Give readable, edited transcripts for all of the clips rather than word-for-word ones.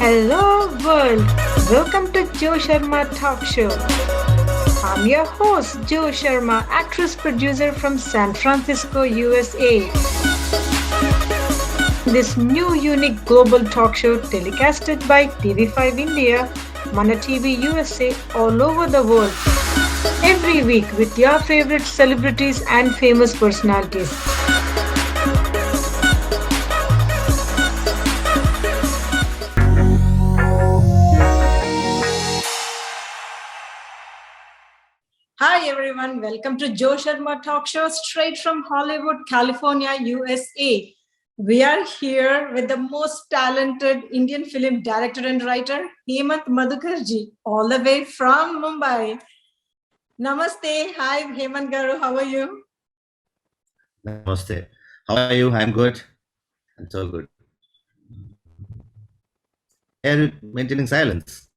Hello world, welcome to Joe Sharma Talk Show. I'm your host Joe Sharma, actress producer from San Francisco, USA. This new unique global talk show telecasted by TV5 India, Mana TV USA all over the world. Every week with your favorite celebrities and famous personalities. Hi everyone, welcome to Joe Sharma Talk Show straight from Hollywood, California, USA. We are here with the most talented Indian film director and writer, Hemant Madhukar ji, all the way from Mumbai. Namaste. Hi Hemant Garu, how are you? Namaste. How are you? I'm good. I'm so good. Are you maintaining silence?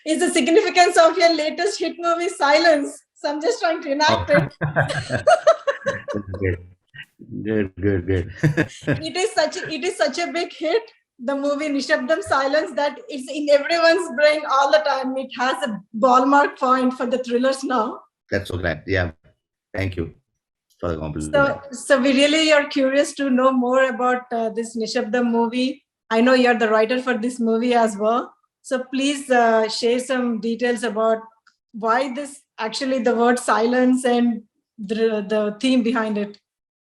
Is the significance of your latest hit movie Silence? So I'm just trying to enact it. Good. It is such a big hit, the movie Nishabdam Silence, that it's in everyone's brain all the time. It has a ballpark point for the thrillers now. That's so glad. Yeah. Thank you for the compliment. So we really are curious to know more about this Nishabdam movie. I know you're the writer for this movie as well. So please share some details about why this actually the word silence and the theme behind it.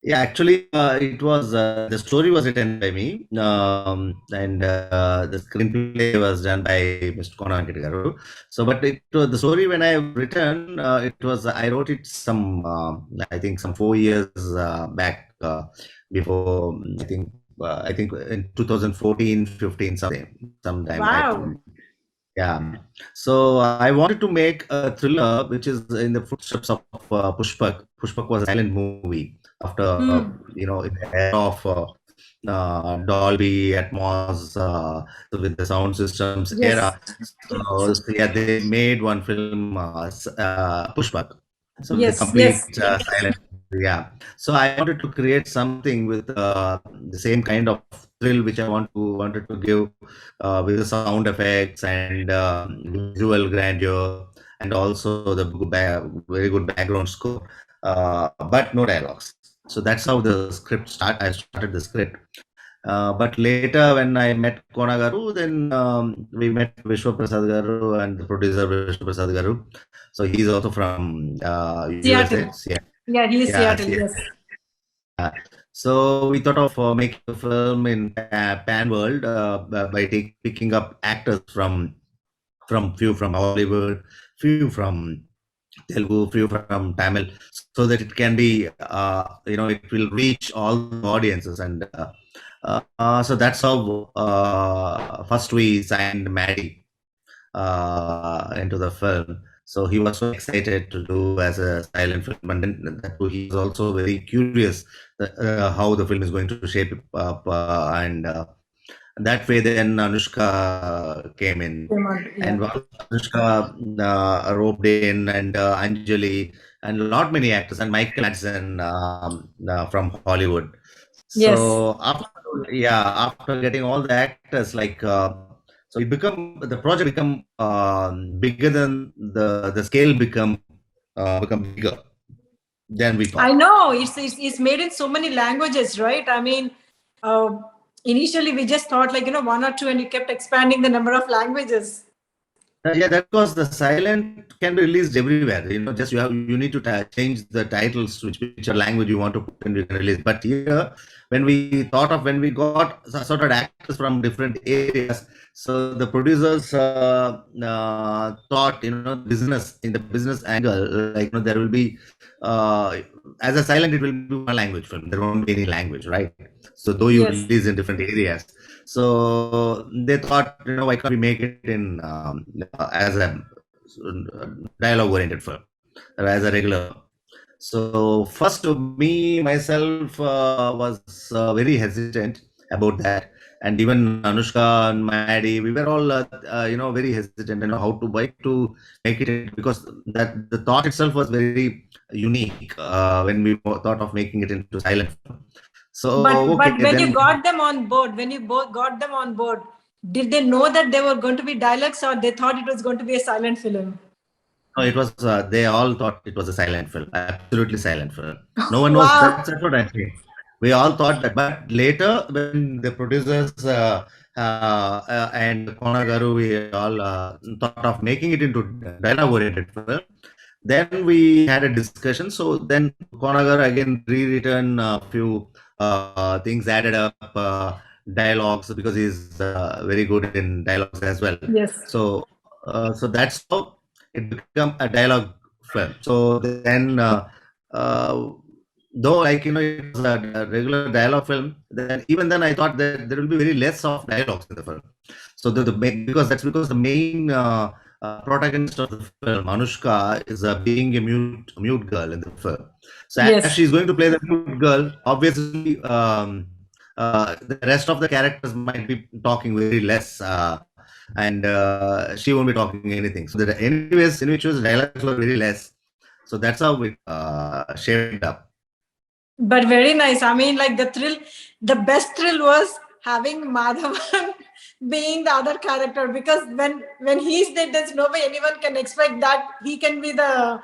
Yeah, actually, it was the story was written by me, and the screenplay was done by Mr. Kona Garu. So, but the story when I written, I wrote it I think some 4 years back before I think in 2014, 15 sometime. Wow. Yeah. So I wanted to make a thriller which is in the footsteps of Pushpak. Pushpak was a silent movie after in the era of Dolby Atmos with the sound systems era. So yeah, they made one film Pushpak. So the complete silent. Yeah. So I wanted to create something with the same kind of thrill which I wanted to give with the sound effects and visual grandeur and also the very good background score, but no dialogues. So that's how the script started. I started the script. But later when I met Konagaru, then we met Vishwa Prasad Garu and the producer Vishwa Prasad Garu. So he's also from Seattle. USA. Yeah, he's Seattle, yes. So we thought of making a film in pan world by picking up actors from few from Hollywood, few from Telugu, few from Tamil, so that it can be it will reach all the audiences, and so that's how first we signed Maddie into the film. So he was so excited to do as a silent film, and then he was also very curious how the film is going to shape up, and that way then Anushka came in, and Anushka roped in, and Anjali, and lot many actors, and Michael Madsen from Hollywood. So after getting all the actors, so the project become bigger than the scale become bigger than we thought. I know it's made in so many languages, right? I mean, initially we just thought one or two, and you kept expanding the number of languages. Yeah, that was the silent can be released everywhere. Just you need to change the titles to which language you want to put and you can release. But here, when we got sort of actors from different areas, so the producers thought business in the business angle, there will be as a silent, it will be one language film. There won't be any language, right? So though you release in different areas. So they thought, why can't we make it in as a dialogue-oriented film, or as a regular. So first, myself was very hesitant about that, and even Anushka and Maddie, we were all very hesitant, how to make it, because that the thought itself was very unique when we thought of making it into silent film. So But okay, when you then got them on board, when you both got them on board, did they know that they were going to be dialogues, or they thought it was going to be a silent film? no, it was. They all thought it was a silent film, absolutely silent film. No one knows. That's Wow. what I'm saying. We all thought that, but later when the producers and Konagaru, we all thought of making it into dialogue-oriented film. Then we had a discussion. So then Konagar again rewritten a few things, added up dialogues because he's very good in dialogues as well. Yes. So that's how it become a dialogue film. So then, though it was a regular dialogue film, then even then I thought that there will be very less of dialogues in the film. So because the main protagonist of the film, Anushka, is being a mute girl in the film. So as Yes. she's going to play the mute girl, obviously the rest of the characters might be talking very less, and she won't be talking anything. So the anyways, in which was dialogues were very less. So that's how it shaped up. But very nice. I mean, like the best thrill was having Madhavan being the other character, because when he's there, there's no way anyone can expect that he can be the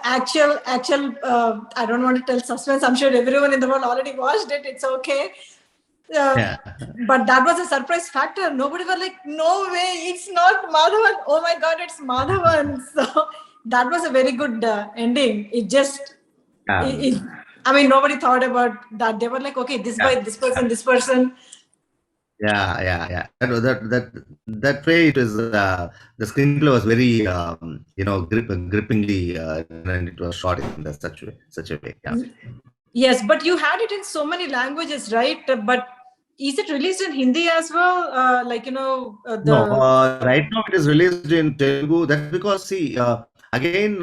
actual. I don't want to tell suspense. I'm sure everyone in the world already watched it. It's okay. Uh, Yeah. but that was a surprise factor. Nobody was like, no way, it's not Madhavan. Oh my God, it's Madhavan. So that was a very good ending. It just it, I mean, nobody thought about that. They were like, okay, this Yeah. guy, this person, this person. Yeah. That way it is. The screenplay was very, grippingly, and it was shot in such a way. Yeah. Yes, but you had it in so many languages, right? But is it released in Hindi as well? No, The right now it is released in Telugu. That's because, see, again,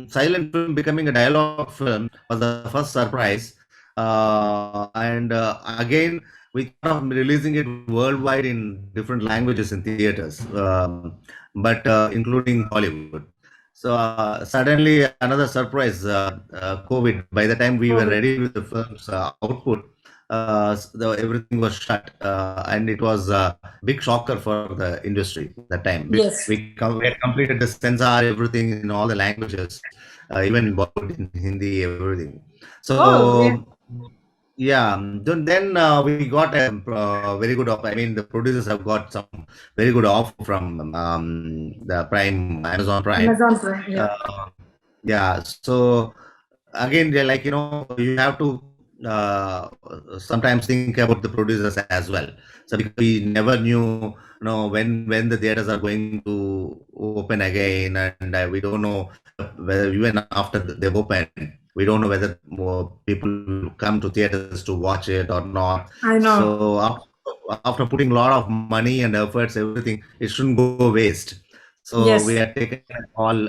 silent film becoming a dialogue film was the first surprise. And again, we thought of releasing it worldwide in different languages in theaters, but including Hollywood. So suddenly another surprise, COVID. By the time we were COVID. ready with the film's output, everything was shut, and it was a big shocker for the industry that time. Yes. We had completed the censor everything in all the languages, even in Bollywood, in Hindi, everything. So Oh, yeah. yeah, then we got a very good offer. I mean, the producers have got some very good offer from the Prime, Amazon Prime. Amazon Prime. Yeah. Yeah, so again, they're like, you have to sometimes think about the producers as well. So because we never knew, when the theaters are going to open again, and we don't know whether even after they've opened, we don't know whether more people will come to theaters to watch it or not. I know. So after putting a lot of money and efforts, everything, it shouldn't go waste. So we Yes. had taken all,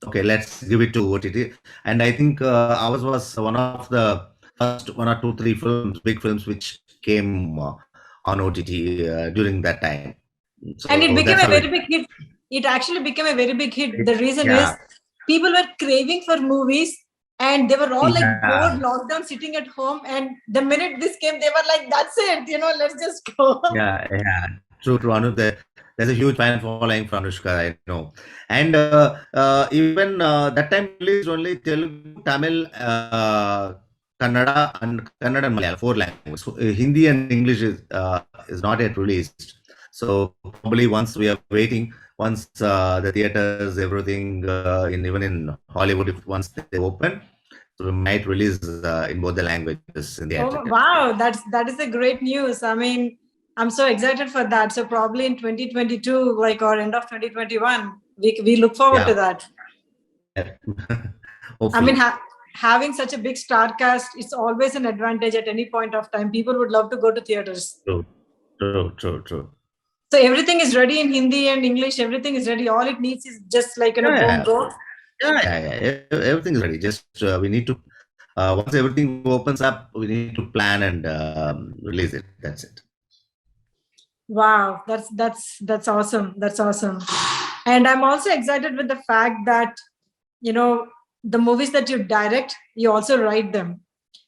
okay, let's give it to OTT. And I think ours was one of the first one or two, three films, big films, which came on OTT during that time. And it So became that's a how very big hit. It actually became a very big hit. The reason is yeah, people were craving for movies, and they were all like bored, yeah, lockdown, sitting at home. And the minute this came, they were like, that's it, let's just go. yeah. True. There's a huge fan following for Anushka, I know. And even that time released only Telugu, Tamil, Kannada and Malayalam, four languages. So, Hindi and English is not yet released. So probably once we are waiting, once the theaters, everything, even in Hollywood, if once they open, so we might release in both the languages in Oh theater. wow, that is a great news. I mean, I'm so excited for that. So probably in 2022, or end of 2021, we look forward to Yeah, that. yeah. I mean, Hopefully. having such a big star cast, it's always an advantage at any point of time. People would love to go to theaters. True. So everything is ready in Hindi and English. Everything is ready. All it needs is just boom, Yeah, go. yeah. Everything is ready. Just we need to once everything opens up, we need to plan and release it. That's it. Wow, that's awesome. That's awesome. And I'm also excited with the fact that the movies that you direct, you also write them.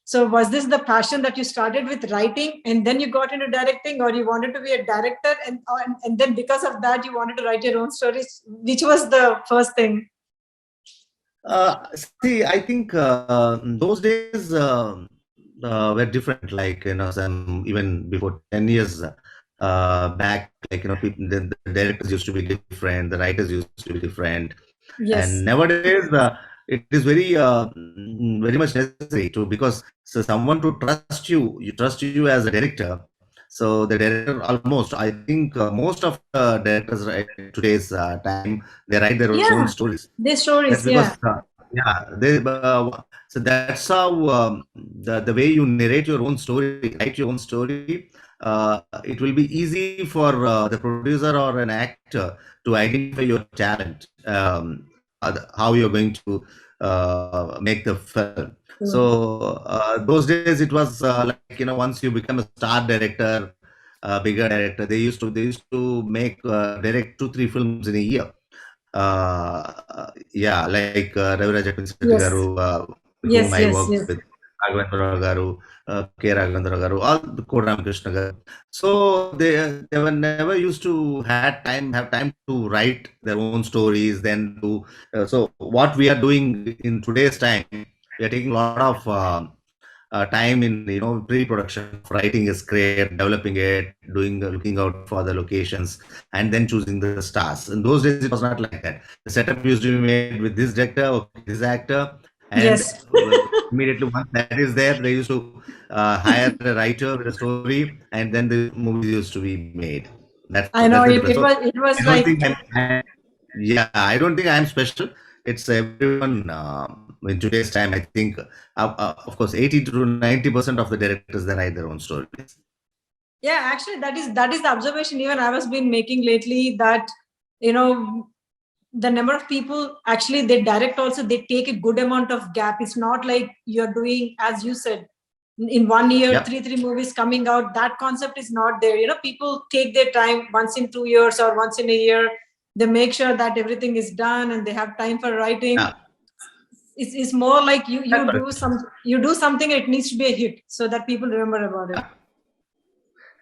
So was this the passion that you started with writing and then you got into directing, or you wanted to be a director and then because of that you wanted to write your own stories? Which was the first thing? See, I think those days were different. Like, some even before 10 years back, like, people, the directors used to be different, the writers used to be different, and Yes. nowadays it is very much necessary to, because so someone to trust you, trust you as a director. So the director, almost, I think most of the directors today's time, they write their own Yeah. stories. These That's stories, because, yeah. yeah, so that's how the way you narrate your own story, write your own story. It will be easy for the producer or an actor to identify your talent, how you're going to make the film. So those days it was like, once you become a star director, bigger director, they used to make direct 2 3 films in a year. Yeah, like Ravi Pinsetti Yes. garu, with whom Yes, I yes, worked yes. with, Raghavendra garu, K. Raghavendra garu, all the Ko Ramakrishna garu. So they were never used to have time to write their own stories. Then do so. What we are doing in today's time, we are taking a lot of time in, pre-production of writing a script, developing it, doing looking out for the locations, and then choosing the stars. In those days, it was not like that. The setup used to be made with this director, okay, this actor, and Yes. immediately once that is there, they used to hire a writer with a story, and then the movies used to be made. I That's know the it, difference. it So was it I was don't like, think yeah, I don't think I'm special. It's everyone in today's time. I think, of course, 80 to 90% of the directors, they write their own stories. yeah, actually that is the observation even I was been making lately, that you know the number of people actually they direct also, they take a good amount of gap. It's not like you're doing, as you said, in 1 year Yep. three movies coming out. That concept is not there. People take their time, once in 2 years or once in a year. They make sure that everything is done and they have time for writing. Yeah. It's more like That's correct. you do something, it needs to be a hit so that people remember about it. Yeah.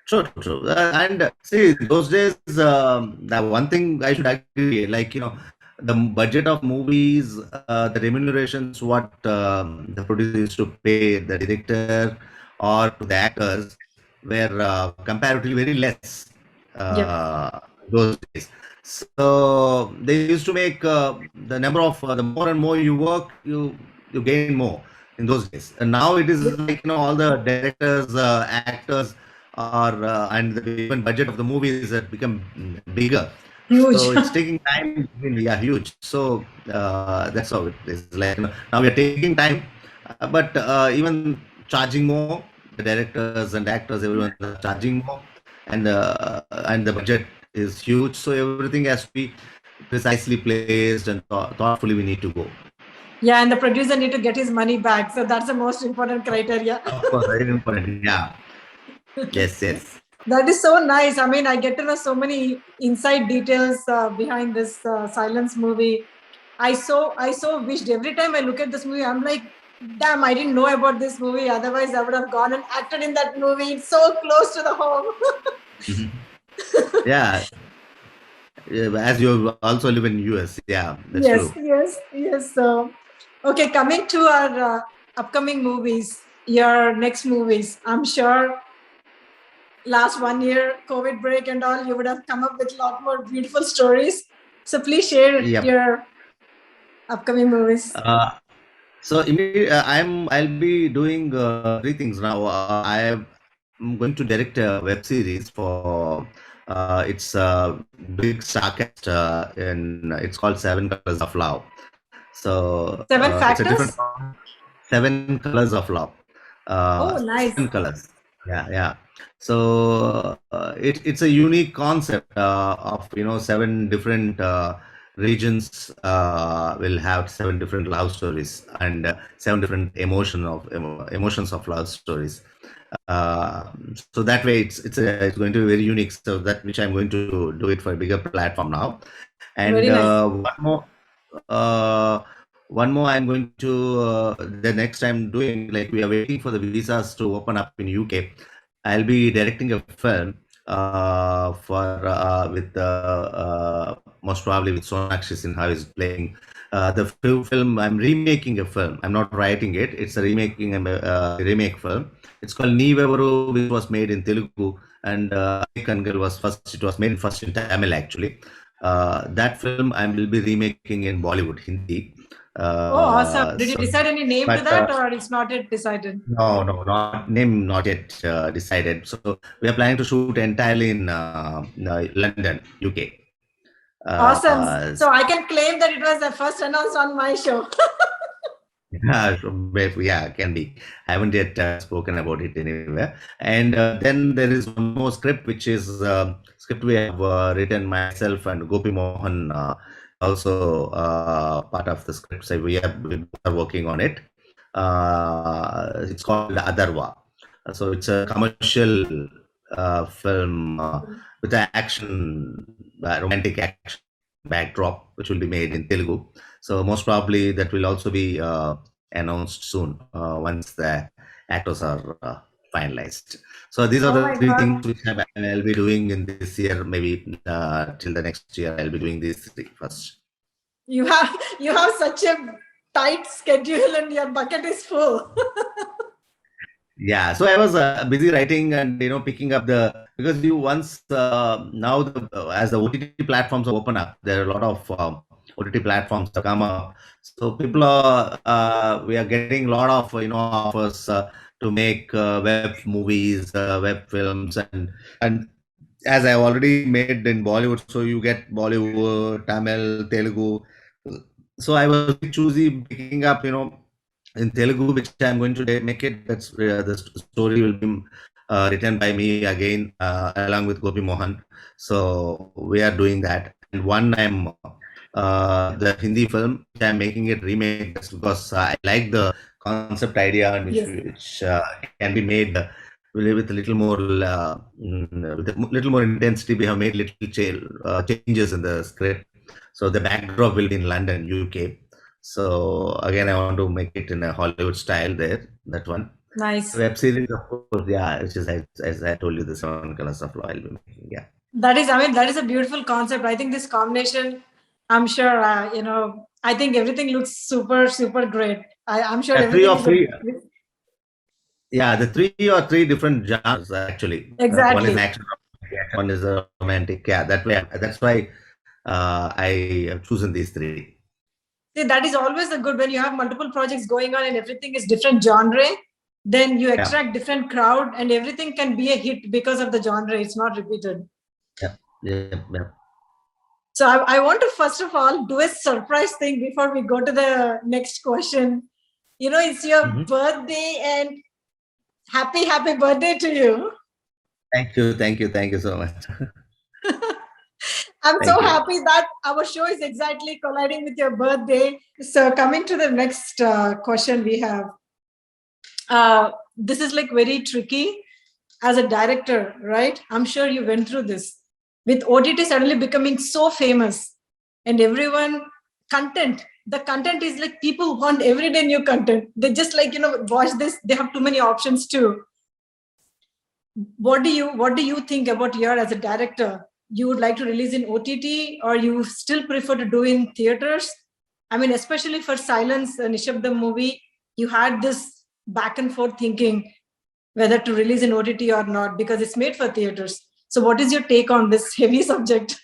True, true, true. And see, those days, the one thing I should agree, like, the budget of movies, the remunerations, what the producer used to pay the director or to the actors were comparatively very less Yep. those days. So they used to make the number of the more and more you work, you gain more in those days. And now it is like, all the directors, actors, or and the even budget of the movies have become bigger. So Huge. it's taking time. Yeah, huge. So that's how it is. Like, now we are taking time, but even charging more. The directors and actors, everyone are charging more, and the budget is huge. So everything has to be precisely placed and thoughtfully. We need to go. Yeah, and the producer need to get his money back, so that's the most important criteria. Of course, very important. Yeah. Yes. Yes. That is so nice. I mean, I get to know so many inside details behind this Silence movie. I so wished every time I look at this movie, I'm like, damn, I didn't know about this movie. Otherwise, I would have gone and acted in that movie. It's so close to the home. Mhm. Yeah. Yeah, as you also live in US. Yeah, that's Yes, true. yes, yes. So, okay, coming to our upcoming movies, your next movies, I'm sure last 1 year COVID break and all, you would have come up with a lot more beautiful stories. So please share Yep. your upcoming movies. Uh, I'll be doing three things now. I'm going to direct a web series for it's a big starcast, and it's called Seven Colors of Love. So Seven it's a different factors. Seven Colors of Love. Oh, nice. Seven colors. Yeah, yeah. So it's a unique concept of, seven different regions will have seven different love stories, and seven different emotions of love stories. So that way it's going to be very unique. So that which I'm going to do it for a bigger platform now. And Very nice. uh, one more I'm going to the next I'm doing, like we are waiting for the visas to open up in UK. I'll be directing a film for with most probably with Sonakshi Sinha is playing the film. I'm remaking a film. I'm not writing it. It's a remake film. It's called Neevevaru, which was made in Telugu, and Kangal was first. It was made first in Tamil actually. That film I will be remaking in Bollywood, Hindi. Oh, awesome. Did you So, decide any name to but that, or it's not yet decided? no, no, not name not yet decided. So we are planning to shoot entirely in London, UK. Awesome. Uh, So I can claim that it was the first announced on my show. yeah, can be. I haven't yet spoken about it anywhere. And then there is one more script, which is script we have written myself and Gopi Mohan, also part of the script. So we are working on it. It's called Adarva. So it's a commercial film with an action, romantic action backdrop, which will be made in Telugu. So most probably that will also be announced soon once the actors are finalized. So these are Oh the my three God. things which I'll be doing in this year. Maybe till the next year, I'll be doing these three first. You have such a tight schedule and your bucket is full. Yeah, so I was busy writing and picking up because you once now as the OTT platforms open up, there are a lot of OTT platforms that come up. So people are we are getting a lot of offers to make web movies, web films, and as I already made in Bollywood, so you get Bollywood, Tamil, Telugu. So I was choosy picking up, in Telugu, which I'm going to make it. That's the story will be written by me again, along with Gopi Mohan. So we are doing that. And one I'm the Hindi film, which I'm making it remake just because I like the concept idea and Yes. which can be made with a little more with a little more intensity. We have made little changes in the script. So the backdrop will be in London, UK. So again, I want to make it in a Hollywood style there. That one. Nice. Web series, of course, yeah, which is as I told you, the Seven Colors of Law I'll be making. Yeah. That is a beautiful concept. I think this combination, I'm sure, I think everything looks super, super great. I'm sure Three everything or is three. Yeah, the three or three different genres actually. One is exactly. action, one is a romantic. Yeah, that way. That's why I have chosen these three. See, that is always a good when you have multiple projects going on and everything is different genre, then you Yeah, attract different crowd and everything can be a hit because of the genre. It's not repeated. yeah, yeah, yeah. So I want to first of all do a surprise thing before we go to the next question. It's your Mhm. birthday and happy birthday to you. Thank you so much. I'm so Thank you. happy that our show is exactly colliding with your birthday. So coming to the next question we have. This is like very tricky as a director, right? I'm sure you went through this. With OTT suddenly becoming so famous and everyone the content is like people want everyday new content. They just like, watch this. They have too many options too. What do you think about your as a director? You would like to release in OTT or you still prefer to do in theaters? I mean, especially for Silence, Nishabdam movie, you had this back and forth thinking whether to release in OTT or not because it's made for theaters. So, what is your take on this heavy subject?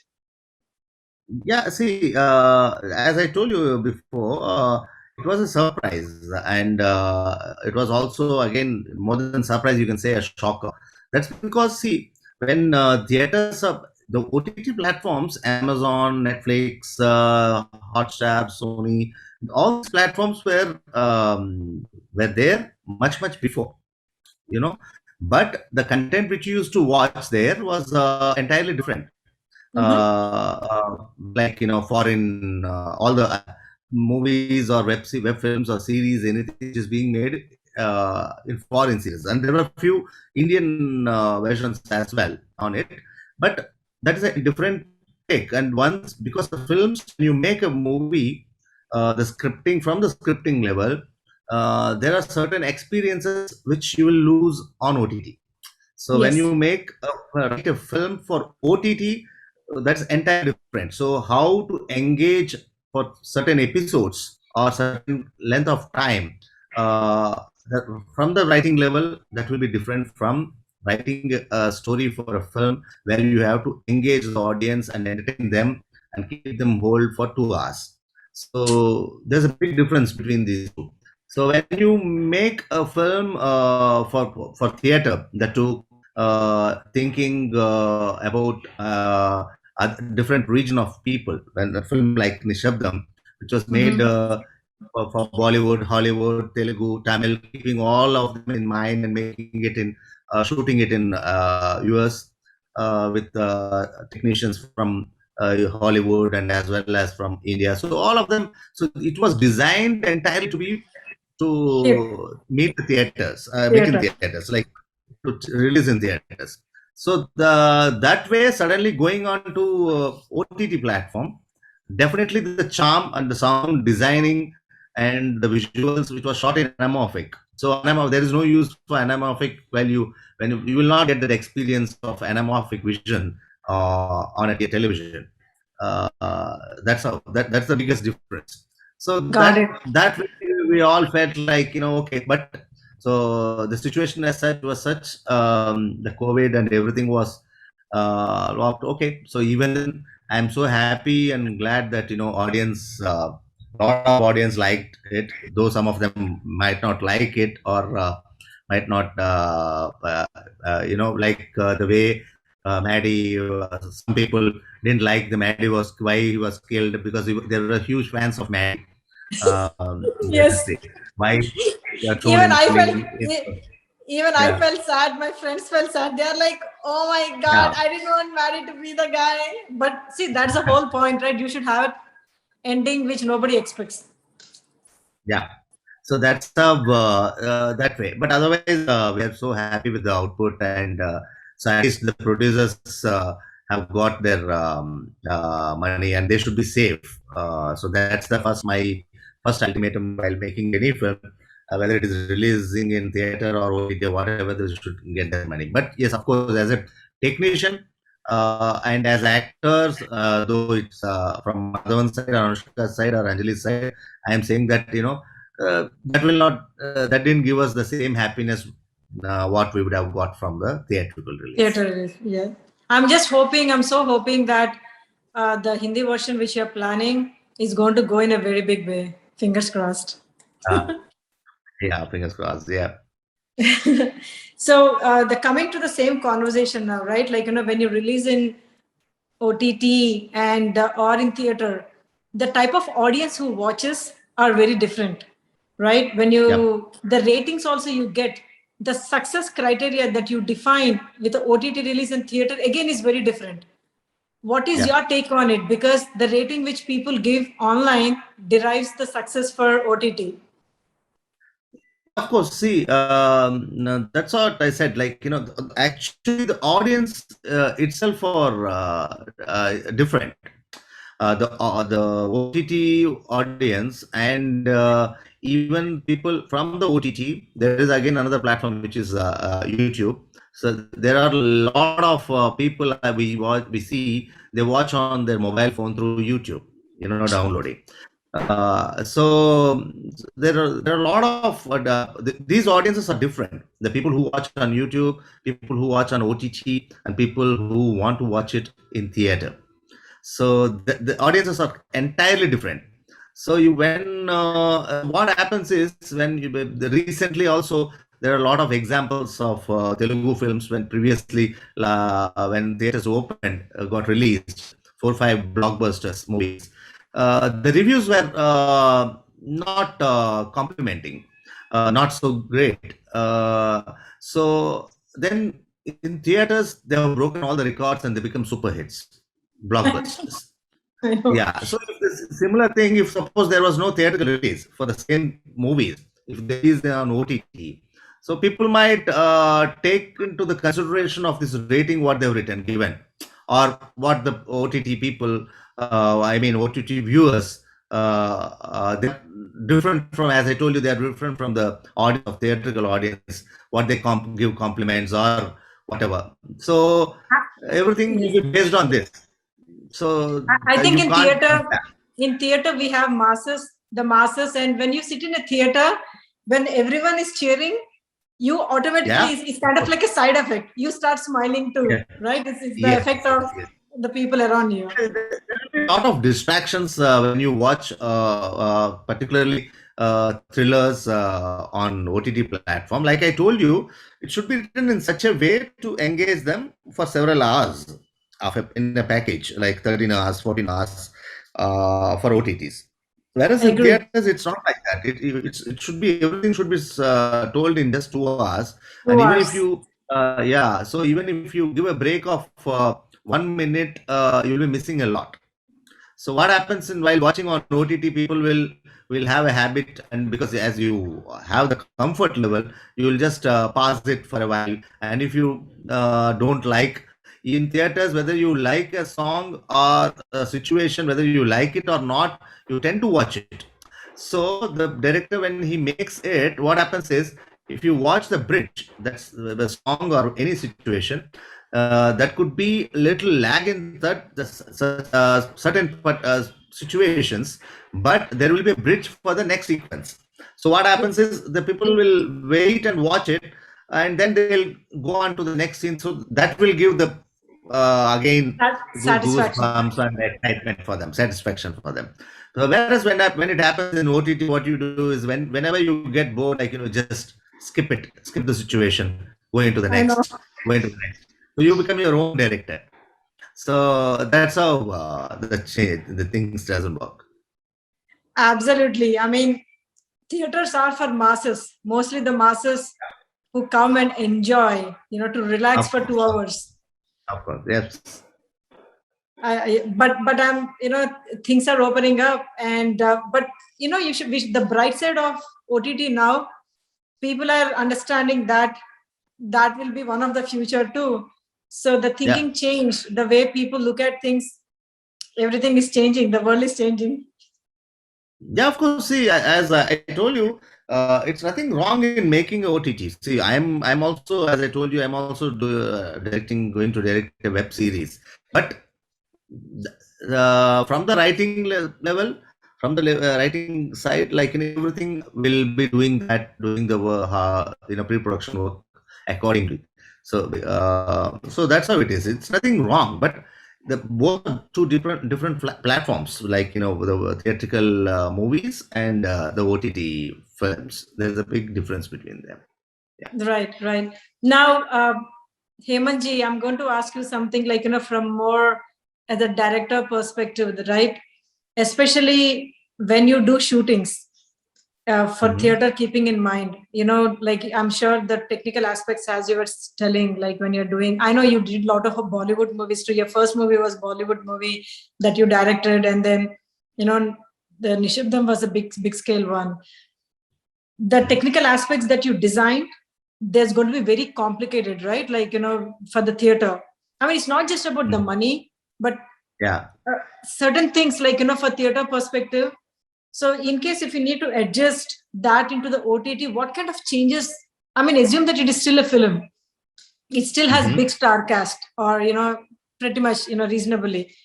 Yeah, see, as I told you before, it was a surprise, and it was also again more than surprise. You can say a shocker. That's because see, when theaters are the OTT platforms, Amazon, Netflix, Hotstar, Sony, all these platforms were there much before, you know. But the content which you used to watch there was entirely different, Mm-hmm. like foreign all the movies or web films or series, anything which is being made in foreign series, and there were a few Indian versions as well on it, but that is a different take. And once, because the films, when you make a movie, the scripting, from the scripting level, there are certain experiences which you will lose on OTT. So when Yes. you write a film for OTT, that's entirely different. So how to engage for certain episodes or certain length of time, from the writing level, that will be different from writing a story for a film where you have to engage the audience and entertain them and keep them hold for 2 hours. So there's a big difference between these two. So when you make a film for theater, that too, thinking about a different region of people, when a film like Nishabdam, which was made Mhm. for Bollywood, Hollywood, Telugu, Tamil, keeping all of them in mind and making it in, shooting it in US with technicians from Hollywood and as well as from India. So all of them. So it was designed entirely Theat- to meet the theaters, make in Theater. theaters, like to release in theaters. So that way, suddenly going on to OTT platform, definitely the charm and the sound designing and the visuals, which was shot in anamorphic. So there is no use for anamorphic when you will not get that experience of anamorphic vision on a television. That's the biggest difference. So Got it. that way we all felt like, okay, but so the situation as such was such, the COVID and everything was locked. Okay, so even then, I'm so happy and glad that audience, lot of audience liked it, though some of them might not like it, or might not like the way Maddie. Some people didn't like the Maddie was why he was killed, because they were huge fans of Maddie in the Yes. industry. Why they are thrown Even in, I felt in even I yeah, felt sad. My friends felt sad. They are like, "Oh my God, yeah, I didn't want Mary to be the guy." But see, that's the whole point, right? You should have an ending which nobody expects. yeah. So that's that way. But otherwise, we are so happy with the output, and so at least the producers have got their money, and they should be safe. So that's the first ultimatum while making any film, whether it is releasing in theater or OTT or whatever, they should get their money. But yes, of course, as a technician and as actors, though it's from Madhavan's side or Anushka's side or Anjali's side, I am saying that that didn't give us the same happiness what we would have got from the theatrical release. Theater release. Yeah. I'm so hoping that the Hindi version which you're planning is going to go in a very big way. Fingers crossed. Uh, yeah, fingers crossed. Yeah, So the coming to the same conversation now, right? Like, when you release in OTT and or in theater, the type of audience who watches are very different, right? When yep, you the ratings also you get, the success criteria that you define with the OTT release and theater again is very different. What is yeah. your take on it? Because the rating which people give online derives the success for OTT. Yeah, of course. See, no, that's what I said. Like, actually, the audience itself are different. The OTT audience and even people from the OTT. There is again another platform which is YouTube. So there are a lot of people we see, they watch on their mobile phone through YouTube. Downloading. So there are a lot of these audiences are different. The people who watch on YouTube, people who watch on OTT, and people who want to watch it in theater. So the audiences are entirely different. So what happens is, recently also, there are a lot of examples of Telugu films when previously, when theaters opened, got released 4 5 blockbusters movies. The reviews were not complimenting, not so great. So then in theaters, they have broken all the records and they become super hits, blockbusters. I know. Yeah. So if this similar thing, if suppose there was no theatrical release for the same movies, if they is on OTT, so people might take into the consideration of this rating what they've written given, or what the OTT people, I mean OTT viewers they're different from, as I told you, they are different from the audience of theatrical audience, what they give compliments or whatever. So everything Yes. will be based on this. So I think you can't. in theater we have the masses, and when you sit in a theater, when everyone is cheering, you automatically, Yeah. it's kind of like a side effect. You start smiling too, Yeah. right? It's the Yes. effect of Yes. the people around you. There will be a lot of distractions when you watch, particularly thrillers on OTT platform. Like I told you, it should be written in such a way to engage them for several hours in a package, like 13 hours, 14 hours for OTTs. Whereas in Agree. theaters, it's not like that. It should be, everything should be told in just 2 hours. And 2 even if hours. you, yeah, so even if you give a break of 1 minute, you'll be missing a lot. So what happens in while watching on OTT, people will have a habit, and because as you have the comfort level, you will just pass it for a while. And if you don't like in theaters, whether you like a song or a situation, whether you like it or not, you tend to watch it. So the director, when he makes it, what happens is, if you watch the bridge, that's the song or any situation, that could be little lag in that certain situations, but there will be a bridge for the next sequence. So what happens is, the people will wait and watch it, and then they'll go on to the next scene. So that will give the again That satisfaction. goosebumps and excitement for them, satisfaction for them. So whereas when it happens in OTT, what you do is, whenever you get bored, like, just skip the situation, go into the I know. next, go into the next. So you become your own director. So that's how the things doesn't work. Absolutely. I mean, theaters are for masses, mostly the masses who come and enjoy, to relax Of for course, 2 hours. of course, yes. But I'm, things are opening up, and but you should be the bright side of OTT now. People are understanding that that will be one of the future too. So the Yeah, thinking changed, the way people look at things, everything is changing. The world is changing. yeah. Of course. See, as I told you, it's nothing wrong in making a OTT. See, I'm also, as I told you, I'm also going to direct a web series. But from the writing level, from the writing side, like in everything, will be doing the pre-production work accordingly. So that's how it is. It's nothing wrong, but the both are two different platforms, like, the theatrical movies and the OTT films. There's a big difference between them. Yeah. Right. Now, Hemantji, I'm going to ask you something like, from more as a director perspective, right? Especially when you do shootings for Hmm. theater, keeping in mind, like I'm sure the technical aspects, as you were telling, like when you're doing, I know you did a lot of Bollywood movies too. Your first movie was Bollywood movie that you directed, and then, the Nishabdam was a big scale one. The technical aspects that you designed, there's going to be very complicated, right? Like, for the theater, I mean, it's not just about the money, but Yeah. certain things, like, for theater perspective. So in case if you need to adjust that into the OTT, what kind of changes? I mean, assume that it is still a film, it still has Hmm. big star cast, or pretty much, reasonably.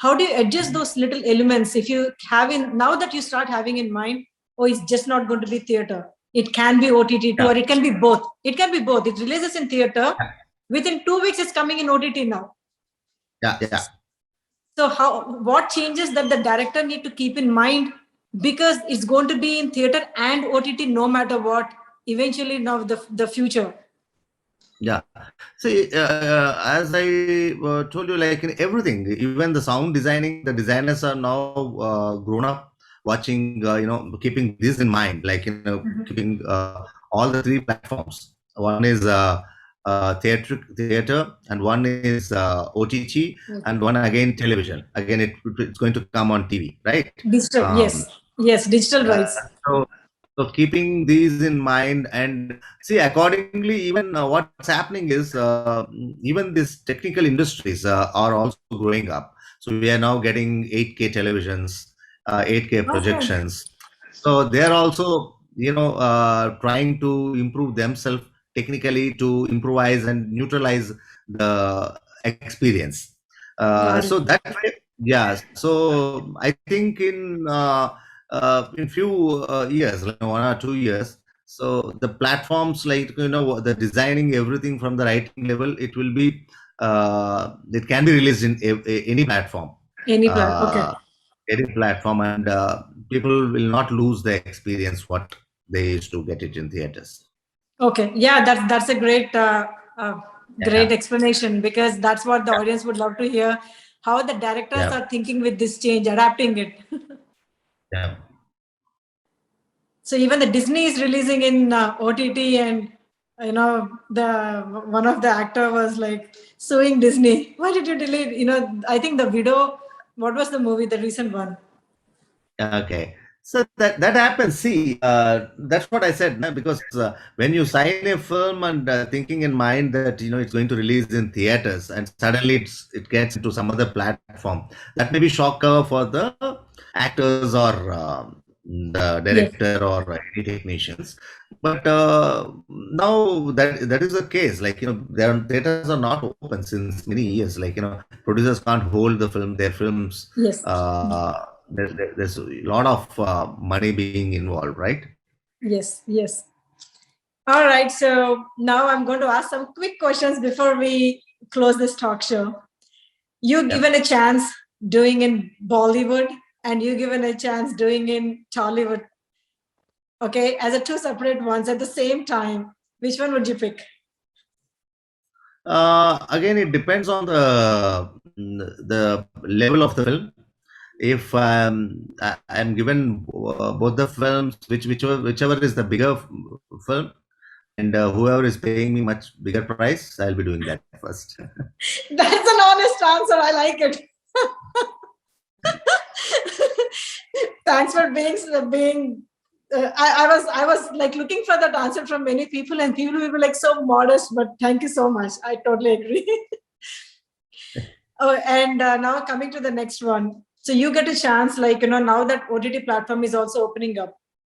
How do you adjust those little elements if you have in now that you start having in mind, oh, it's just not going to be theater, it can be OTT too, Yeah. or it can be both. It releases in theater, within 2 weeks it's coming in OTT now. Yeah. Yeah. So what changes that the director need to keep in mind, because it's going to be in theater and OTT no matter what, eventually, now the future. Yeah. See, as I told you, like in everything, even the sound designing, the designers are now grown up, watching, keeping this in mind, like, keeping all the three platforms. One is theater, and one is OTT, and one again television. Again, it's going to come on TV, right? Digital, Um, yes, digital uh, rights. so, so keeping these in mind, and see, accordingly, even what's happening is, even these technical industries are also growing up. So we are now getting 8K televisions, 8K Okay. projections. So they're also, trying to improve themselves technically to improvise and neutralize the experience. Got it. So that way, yeah. So I think in few years, like 1 or 2 years, so the platforms like the designing everything from the writing level, it can be released in any platform. Any plan? Okay. Uh, any platform, and people will not lose the experience what they used to get it in theaters. Okay. Yeah, that's a uh, great Yeah, explanation, because that's what the audience would love to hear. How the directors yeah, are thinking with this change, adapting it. yeah. So even the Disney is releasing in OTT, and the one of the actor was like suing Disney. Why did you delete? I think the video. What was the movie? The recent one. Okay. So that happens. See, that's what I said, na, because when you sign a film and thinking in mind that it's going to release in theaters, and suddenly it gets into some other platform, that may be shocker for the actors or the Yes. director or any technicians. But now that is the case. Like their theaters are not open since many years. Like producers can't hold the film, their films. Yes. There's a lot of money being involved, right? Yes. Yes. All right. So now I'm going to ask some quick questions before we close this talk show. You Yeah. given a chance doing in Bollywood, and you given a chance doing in Tollywood. Okay, as a two separate ones at the same time, which one would you pick? Again, it depends on the level of the film. If I'm given both the films, whichever is the bigger film, and whoever is paying me much bigger price, I'll be doing that first. That's an honest answer. I like it. Thanks for being. I was like looking for that answer from many people, and people will be like so modest. But thank you so much. I totally agree. Oh, and now coming to the next one. So you get a chance, like now that OTT platform is also opening up.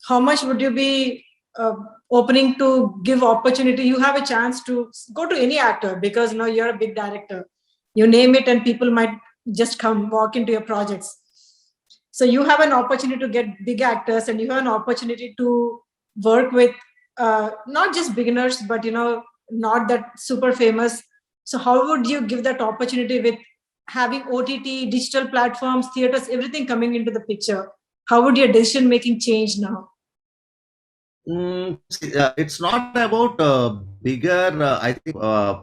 How much would you be uh, opening to give opportunity? You have a chance to go to any actor, because you're a big director. You name it, and people might just come walk into your projects. So you have an opportunity to get big actors, and you have an opportunity to work with not just beginners, but not that super famous. So how would you give that opportunity with having OTT, digital platforms, theaters, everything coming into the picture? How would your decision making change now? See, it's not about bigger, I think,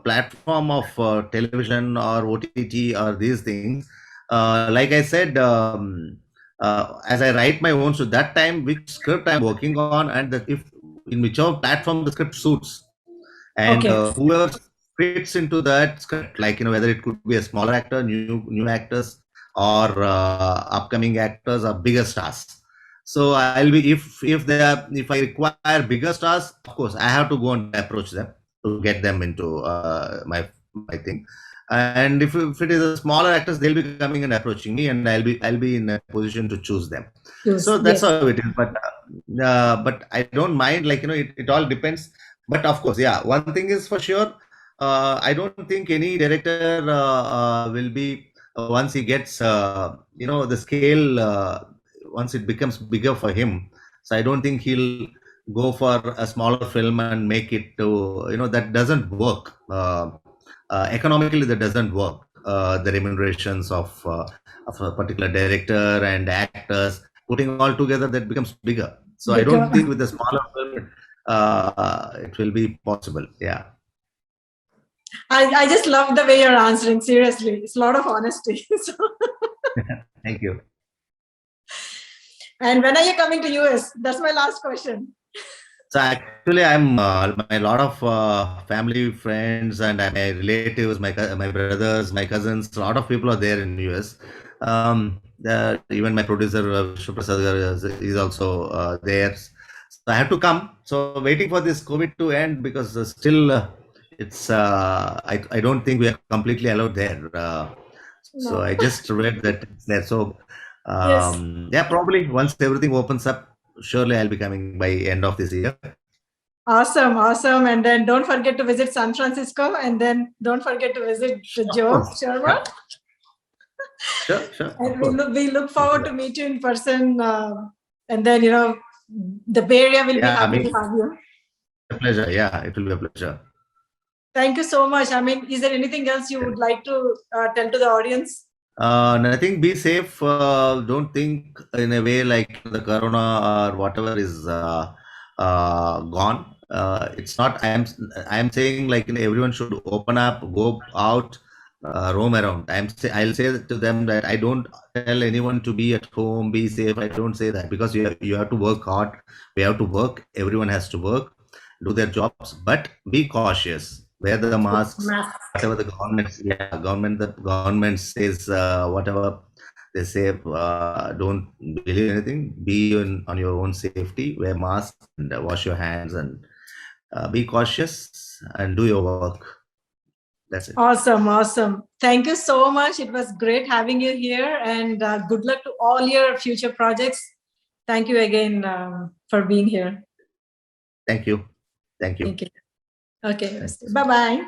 platform of television or OTT or these things. Like I said, as I write my own, so that time which script I'm working on, and that if in whichever platform the script suits, and Okay. whoever fits into that script, like whether it could be a smaller actor, new actors, or upcoming actors or bigger stars. So I'll be, if I require bigger stars, of course I have to go and approach them to get them into my thing. And if it is a smaller actors, they'll be coming and approaching me, and I'll be in a position to choose them. Yes. So that's Yes. how it is. But I don't mind, like it all depends. But of course, yeah, one thing is for sure. I don't think any director will be once he gets the scale, once it becomes bigger for him. So I don't think he'll go for a smaller film and make it to that doesn't work. Economically, that doesn't work. The remunerations of a particular director and actors, putting all together, that becomes bigger. So I don't think Because with a smaller film it will be possible. Yeah. I just love the way you're answering. Seriously, it's a lot of honesty. So, Thank you. and when are you coming to US? That's my last question. So actually, I'm my lot of family, friends, and my relatives, my brothers, my cousins. A lot of people are there in US. Even my producer Shuprasad is also there. So I have to come. So waiting for this COVID to end, because still it's I don't think we are completely allowed there. So No. I just read that it's there. So Yes. Yeah, probably once everything opens up, surely I'll be coming by end of this year. Awesome, awesome. And then don't forget to visit San Francisco, and then don't forget to visit Of Joe course. Sharma. Yeah. Sure, And of course. we look forward to meet you in person. And then, the Bay Area will be Yeah, I happy mean, to have you. a pleasure. Yeah, it will be a pleasure. Thank you so much. I mean, is there anything else you would like to tell to the audience? Nothing. Be safe. Don't think in a way like the corona or whatever is gone. It's not. I am saying like everyone should open up, go out, roam around. I'll say to them that I don't tell anyone to be at home, be safe. I don't say that because you have to work hard. We have to work. Everyone has to work, do their jobs, but be cautious. Wear the masks, Math. whatever the government says, whatever they say, don't believe anything. Be on your own safety. Wear mask and wash your hands and be cautious and do your work. That's it. Awesome, awesome. Thank you so much. It was great having you here, and good luck to all your future projects. Thank you again for being here. Thank you. Thank you. Thank you. Okay, Thanks. bye bye.